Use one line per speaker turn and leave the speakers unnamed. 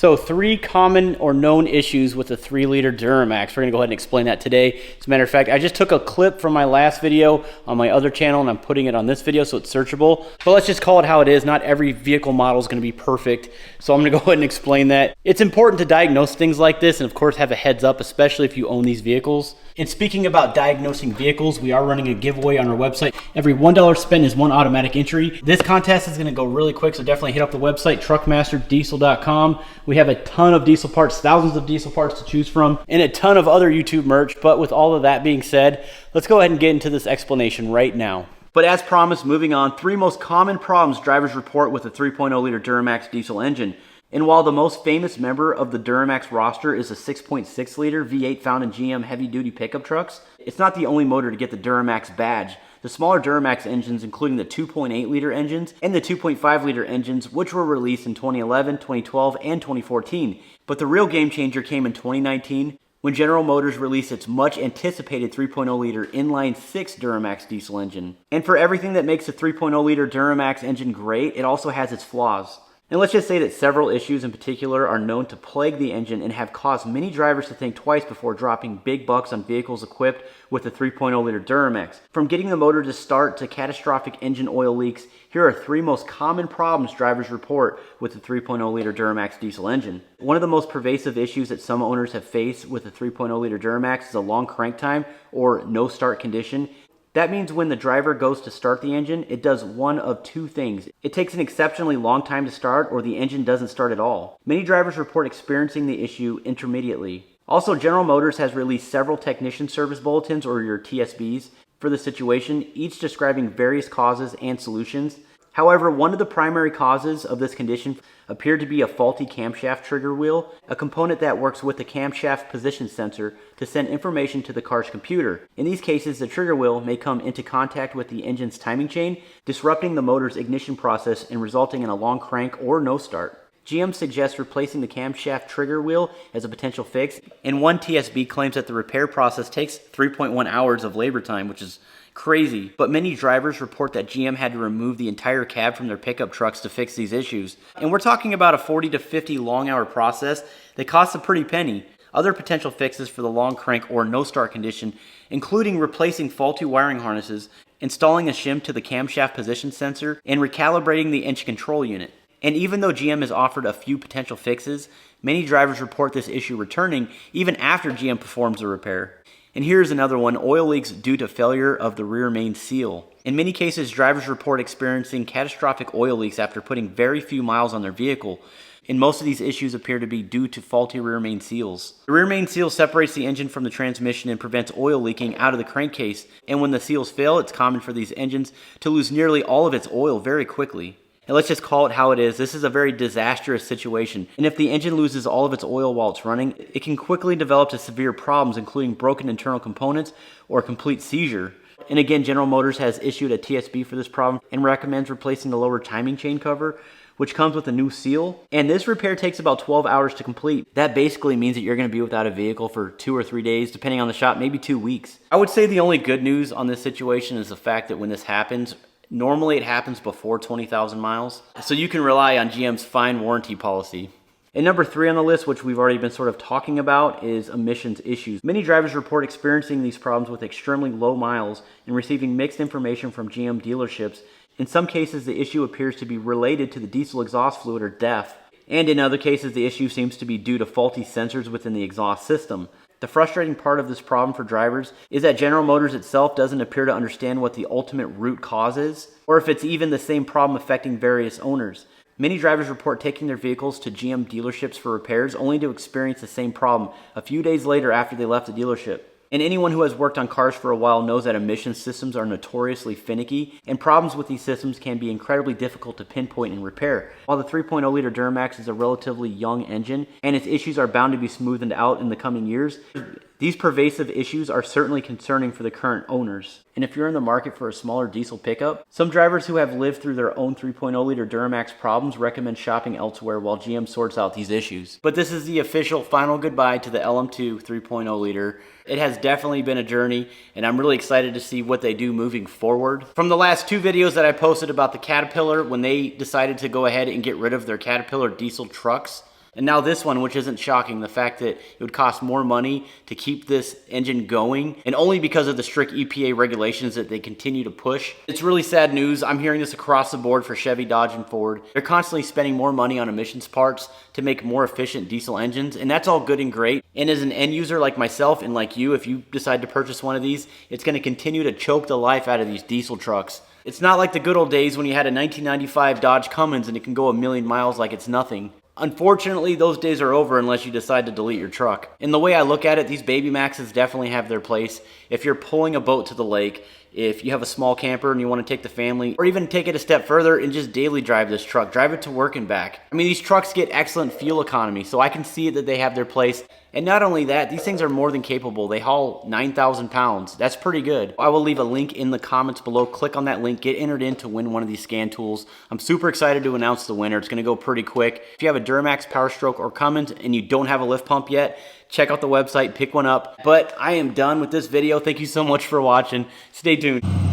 So 3 common or known issues with a 3-liter Duramax. We're gonna go ahead and explain that today. As a matter of fact, I just took a clip from my last video on my other channel and I'm putting it on this video so it's searchable. But let's just call it how it is. Not every vehicle model is gonna be perfect. So I'm gonna go ahead and explain that. It's important to diagnose things like this and of course have a heads up, especially if you own these vehicles. And speaking about diagnosing vehicles, we are running a giveaway on our website. Every $1 spent is 1 automatic entry. This contest is gonna go really quick, so definitely hit up the website, truckmasterdiesel.com. We have a ton of diesel parts, thousands of diesel parts to choose from, and a ton of other YouTube merch. But with all of that being said, let's go ahead and get into this explanation right now. But as promised, moving on, 3 most common problems drivers report with a 3.0-liter Duramax diesel engine. And while the most famous member of the Duramax roster is a 6.6-liter V8 found in GM heavy-duty pickup trucks, it's not the only motor to get the Duramax badge. The smaller Duramax engines, including the 2.8-liter engines and the 2.5-liter engines, which were released in 2011, 2012, and 2014. But the real game changer came in 2019 when General Motors released its much-anticipated 3.0-liter inline-6 Duramax diesel engine. And for everything that makes the 3.0-liter Duramax engine great, it also has its flaws. And let's just say that several issues in particular are known to plague the engine and have caused many drivers to think twice before dropping big bucks on vehicles equipped with the 3.0-liter Duramax. From getting the motor to start to catastrophic engine oil leaks, here are 3 most common problems drivers report with the 3.0-liter Duramax diesel engine. One of the most pervasive issues that some owners have faced with the 3.0-liter Duramax is a long crank time or no start condition. That means when the driver goes to start the engine, it does one of 2 things. It takes an exceptionally long time to start, or the engine doesn't start at all. Many drivers report experiencing the issue intermittently. Also, General Motors has released several technician service bulletins, or your TSBs, for the situation, each describing various causes and solutions. However, one of the primary causes of this condition appeared to be a faulty camshaft trigger wheel, a component that works with the camshaft position sensor to send information to the car's computer. In these cases, the trigger wheel may come into contact with the engine's timing chain, disrupting the motor's ignition process and resulting in a long crank or no start. GM suggests replacing the camshaft trigger wheel as a potential fix, and one TSB claims that the repair process takes 3.1 hours of labor time, which is crazy. But many drivers report that GM had to remove the entire cab from their pickup trucks to fix these issues. And we're talking about a 40 to 50 long hour process that costs a pretty penny. Other potential fixes for the long crank or no start condition, including replacing faulty wiring harnesses, installing a shim to the camshaft position sensor, and recalibrating the engine control unit. And even though GM has offered a few potential fixes, many drivers report this issue returning even after GM performs the repair. And here's another one, oil leaks due to failure of the rear main seal. In many cases, drivers report experiencing catastrophic oil leaks after putting very few miles on their vehicle. And most of these issues appear to be due to faulty rear main seals. The rear main seal separates the engine from the transmission and prevents oil leaking out of the crankcase. And when the seals fail, it's common for these engines to lose nearly all of its oil very quickly. And let's just call it how it is. This is a very disastrous situation. And if the engine loses all of its oil while it's running, it can quickly develop to severe problems, including broken internal components or a complete seizure. And again, General Motors has issued a TSB for this problem and recommends replacing the lower timing chain cover, which comes with a new seal. And this repair takes about 12 hours to complete. That basically means that you're going to be without a vehicle for 2 or 3 days, depending on the shop, maybe 2 weeks. I would say the only good news on this situation is the fact that when this happens, normally it happens before 20,000 miles, so you can rely on GM's fine warranty policy. And number 3 on the list, which we've already been sort of talking about, is emissions issues. Many drivers report experiencing these problems with extremely low miles and receiving mixed information from GM dealerships. In some cases, the issue appears to be related to the diesel exhaust fluid or DEF, and in other cases, the issue seems to be due to faulty sensors within the exhaust system. The frustrating part of this problem for drivers is that General Motors itself doesn't appear to understand what the ultimate root cause is, or if it's even the same problem affecting various owners. Many drivers report taking their vehicles to GM dealerships for repairs only to experience the same problem a few days later after they left the dealership. And anyone who has worked on cars for a while knows that emission systems are notoriously finicky, and problems with these systems can be incredibly difficult to pinpoint and repair. While the 3.0-liter Duramax is a relatively young engine, and its issues are bound to be smoothed out in the coming years, these pervasive issues are certainly concerning for the current owners. And if you're in the market for a smaller diesel pickup, some drivers who have lived through their own 3.0-liter Duramax problems recommend shopping elsewhere while GM sorts out these issues. But this is the official final goodbye to the LM2 3.0-liter. It has definitely been a journey, and I'm really excited to see what they do moving forward. From the last 2 videos that I posted about the Caterpillar, when they decided to go ahead and get rid of their Caterpillar diesel trucks, And now this one, which isn't shocking, the fact that it would cost more money to keep this engine going, and only because of the strict EPA regulations that they continue to push. It's really sad news. I'm hearing this across the board for Chevy, Dodge, and Ford. They're constantly spending more money on emissions parts to make more efficient diesel engines, and that's all good and great. And as an end user like myself and like you, if you decide to purchase one of these, it's going to continue to choke the life out of these diesel trucks. It's not like the good old days when you had a 1995 Dodge Cummins and it can go a million miles like it's nothing. Unfortunately, those days are over unless you decide to delete your truck. And the way I look at it, these Baby Maxes definitely have their place. If you're pulling a boat to the lake, if you have a small camper and you want to take the family, or even take it a step further and just daily drive this truck, drive it to work and back. I mean, these trucks get excellent fuel economy, so I can see that they have their place. And not only that, these things are more than capable. They haul 9,000 pounds. That's pretty good. I will leave a link in the comments below. Click on that link, get entered in to win one of these scan tools. I'm super excited to announce the winner. It's gonna go pretty quick. If you have a Duramax, Power Stroke, or Cummins and you don't have a lift pump yet, check out the website, pick one up. But I am done with this video. Thank you so much for watching. Stay tuned.